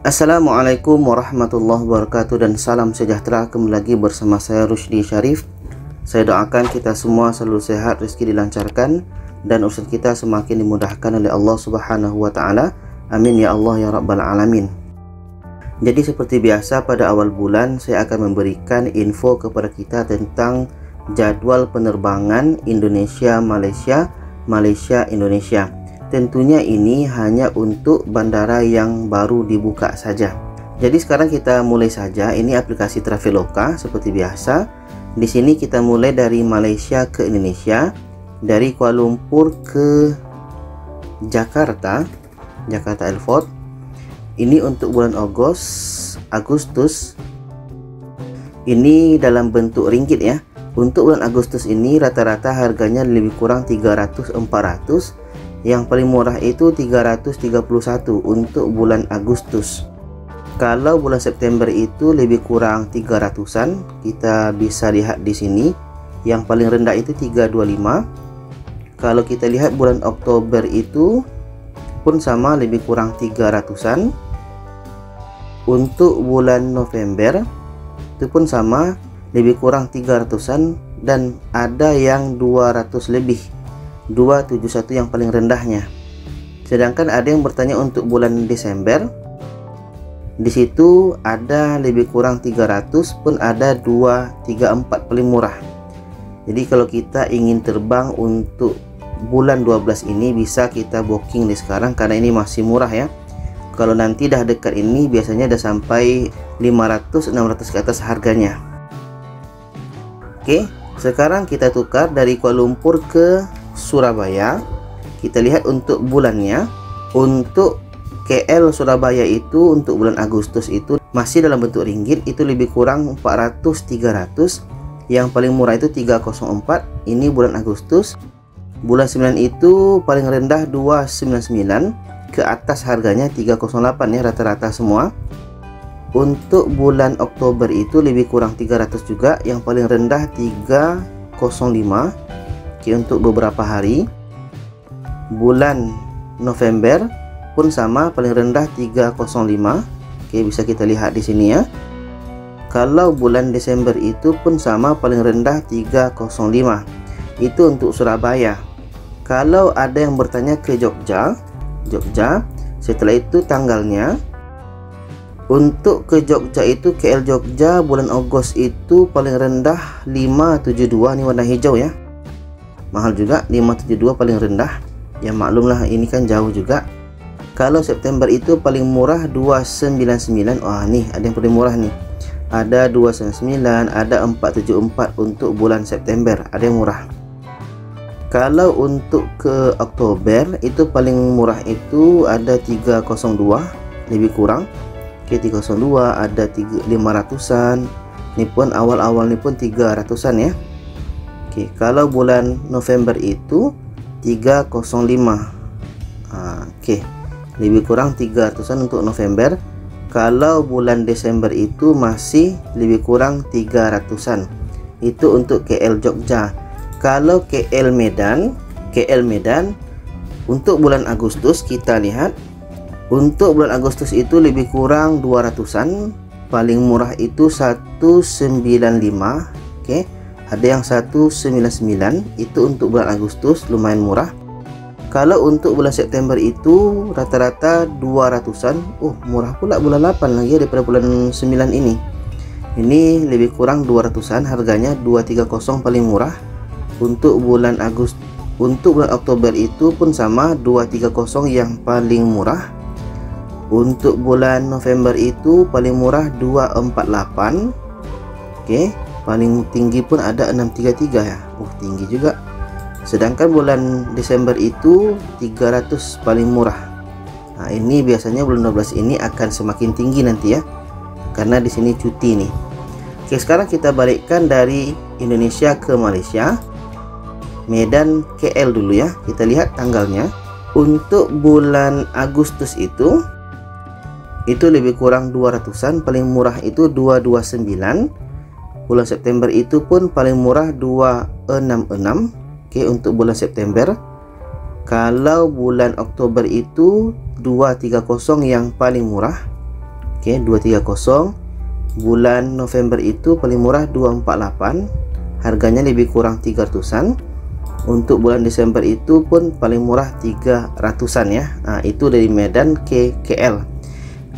Assalamualaikum warahmatullahi wabarakatuh dan salam sejahtera. Kembali lagi bersama saya Rusdi Syarif. Saya doakan kita semua selalu sehat, rezeki dilancarkan, dan urusan kita semakin dimudahkan oleh Allah Subhanahu wa Ta'ala. Amin ya Allah ya Rabbal Alamin. Jadi seperti biasa pada awal bulan saya akan memberikan info kepada kita tentang jadwal penerbangan Indonesia Malaysia, Malaysia Indonesia. Tentunya ini hanya untuk bandara yang baru dibuka saja. Jadi sekarang kita mulai saja. Ini aplikasi Traveloka seperti biasa. Di sini kita mulai dari Malaysia ke Indonesia, dari Kuala Lumpur ke Jakarta, Jakarta Airport. Ini untuk bulan Agustus. Ini dalam bentuk ringgit ya. Untuk bulan Agustus ini rata-rata harganya lebih kurang 300-400. Yang paling murah itu 331 untuk bulan Agustus. Kalau bulan September itu lebih kurang 300-an. Kita bisa lihat di sini. Yang paling rendah itu 325. Kalau kita lihat bulan Oktober itu pun sama, lebih kurang 300-an. Untuk bulan November itu pun sama, lebih kurang 300-an, dan ada yang 200 lebih. 271 yang paling rendahnya. Sedangkan ada yang bertanya untuk bulan Desember. Di situ ada lebih kurang 300, pun ada 234 paling murah. Jadi kalau kita ingin terbang untuk bulan 12 ini, bisa kita booking di sekarang karena ini masih murah ya. Kalau nanti dah dekat ini biasanya dah sampai 500-600 ke atas harganya. Oke, sekarang kita tukar dari Kuala Lumpur ke Surabaya. Kita lihat untuk bulannya. Untuk KL Surabaya itu untuk bulan Agustus itu masih dalam bentuk ringgit, itu lebih kurang 400-300. Yang paling murah itu 304. Ini bulan Agustus. Bulan 9 itu paling rendah 299, ke atas harganya 308 ya, rata-rata semua. Untuk bulan Oktober itu lebih kurang 300 juga, yang paling rendah 305. Oke, untuk beberapa hari. Bulan November pun sama, paling rendah 305. Oke, bisa kita lihat di sini ya. Kalau bulan Desember itu pun sama, paling rendah 305. Itu untuk Surabaya. Kalau ada yang bertanya ke Jogja, setelah itu tanggalnya. Untuk ke Jogja itu KL Jogja bulan Agustus itu paling rendah 572, ini warna hijau ya. Mahal juga, 572 paling rendah. Ya maklumlah, ini kan jauh juga. Kalau September itu paling murah 299. Wah nih ada yang paling murah nih. Ada 299, ada 474 untuk bulan September, ada yang murah. Kalau untuk ke Oktober itu paling murah itu ada 302, lebih kurang. Oke, 302, ada 500-an. Ini pun awal-awal ini pun 300-an ya. Oke, kalau bulan November itu 305. Oke, lebih kurang 300-an untuk November. Kalau bulan Desember itu masih lebih kurang 300-an. Itu untuk KL Jogja. Kalau KL Medan untuk bulan Agustus kita lihat. Untuk bulan Agustus itu lebih kurang 200-an. Paling murah itu 195. Oke. Ada yang 199, itu untuk bulan Agustus, lumayan murah. Kalau untuk bulan September itu rata-rata 200-an. Murah pula bulan 8 lagi daripada bulan 9 ini. Ini lebih kurang 200-an, harganya 230 paling murah. Untuk bulan Oktober itu pun sama, 230 yang paling murah. Untuk bulan November itu paling murah 248. Oke. Paling tinggi pun ada 633 ya. Tinggi juga. Sedangkan bulan Desember itu 300 paling murah. Nah, ini biasanya bulan 12 ini akan semakin tinggi nanti ya. Karena di sini cuti nih. Oke, sekarang kita balikkan dari Indonesia ke Malaysia. Medan KL dulu ya. Kita lihat tanggalnya. Untuk bulan Agustus itu lebih kurang 200-an, paling murah itu 229. Bulan September itu pun paling murah 266. Oke, untuk bulan September. Kalau bulan Oktober itu 230 yang paling murah. Oke, 230. Bulan November itu paling murah 248, harganya lebih kurang 300-an. Untuk bulan Desember itu pun paling murah 300-an ya. Nah, itu dari Medan ke KL.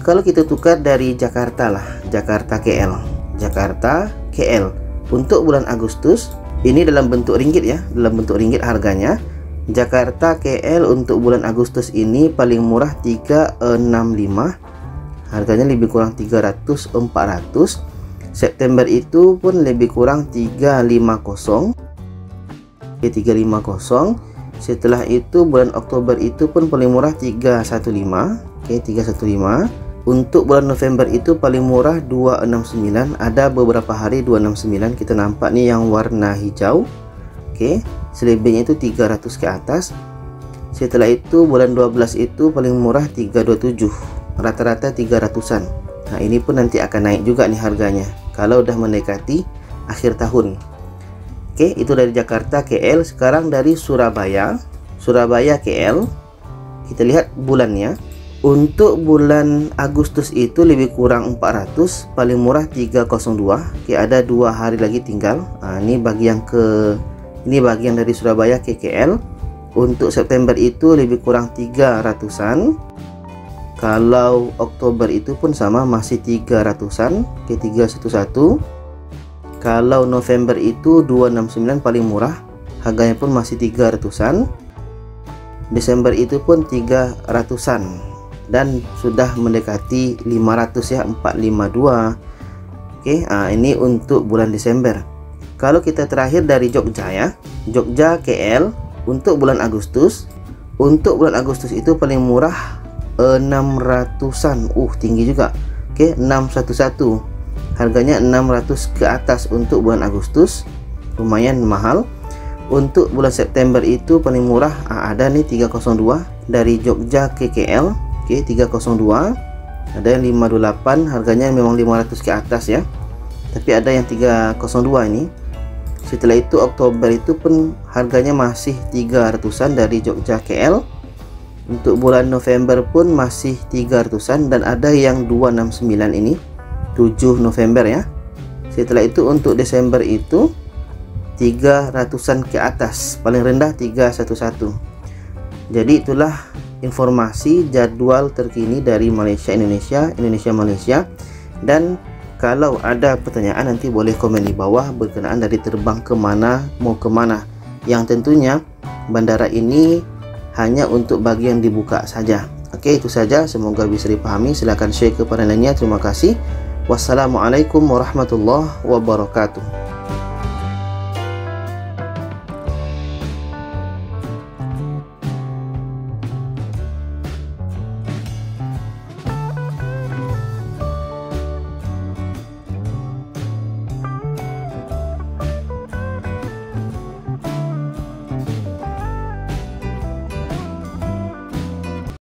Kalau kita tukar dari Jakarta lah, Jakarta KL, Jakarta KL. Untuk bulan Agustus ini dalam bentuk ringgit ya, dalam bentuk ringgit harganya. Jakarta KL untuk bulan Agustus ini paling murah 365, harganya lebih kurang 300-400. September itu pun lebih kurang 350. Oke, 350. Setelah itu bulan Oktober itu pun paling murah 315. Oke, 315. Untuk bulan November itu paling murah 269. Ada beberapa hari 269 kita nampak nih yang warna hijau. Oke, selebihnya itu 300 ke atas. Setelah itu bulan 12 itu paling murah 327. Rata-rata 300-an. Nah, ini pun nanti akan naik juga nih harganya kalau udah mendekati akhir tahun. Oke, itu dari Jakarta KL. Sekarang dari Surabaya KL. Kita lihat bulannya. Untuk bulan Agustus itu lebih kurang 400, paling murah 302. Oke, ada 2 hari lagi tinggal. Nah, ini bagian dari Surabaya ke KL. Untuk September itu lebih kurang 300-an. Kalau Oktober itu pun sama, masih 300-an ke 311. Kalau November itu 269 paling murah, harganya pun masih 300-an. Desember itu pun 300-an dan sudah mendekati 500 ya, 452. Oke, ini untuk bulan Desember. Kalau kita terakhir dari Jogja ya, Jogja KL untuk bulan Agustus. Untuk bulan Agustus itu paling murah 600-an. Tinggi juga. Oke, 611. Harganya 600 ke atas untuk bulan Agustus. Lumayan mahal. Untuk bulan September itu paling murah ada nih 302 dari Jogja ke KL. Oke, 302. Ada yang 528, harganya memang 500 ke atas ya. Tapi ada yang 302 ini. Setelah itu Oktober itu pun harganya masih 300-an dari Jogja KL. Untuk bulan November pun masih 300-an dan ada yang 269 ini 7 November ya. Setelah itu untuk Desember itu 300-an ke atas, paling rendah 311. Jadi itulah informasi jadwal terkini dari Malaysia Indonesia, Indonesia Malaysia. Dan kalau ada pertanyaan nanti boleh komen di bawah berkenaan dari terbang kemana, mau kemana. Yang tentunya bandara ini hanya untuk bagian dibuka saja. Oke, itu saja, semoga bisa dipahami. Silahkan share kepada lainnya. Terima kasih. Wassalamualaikum warahmatullahi wabarakatuh.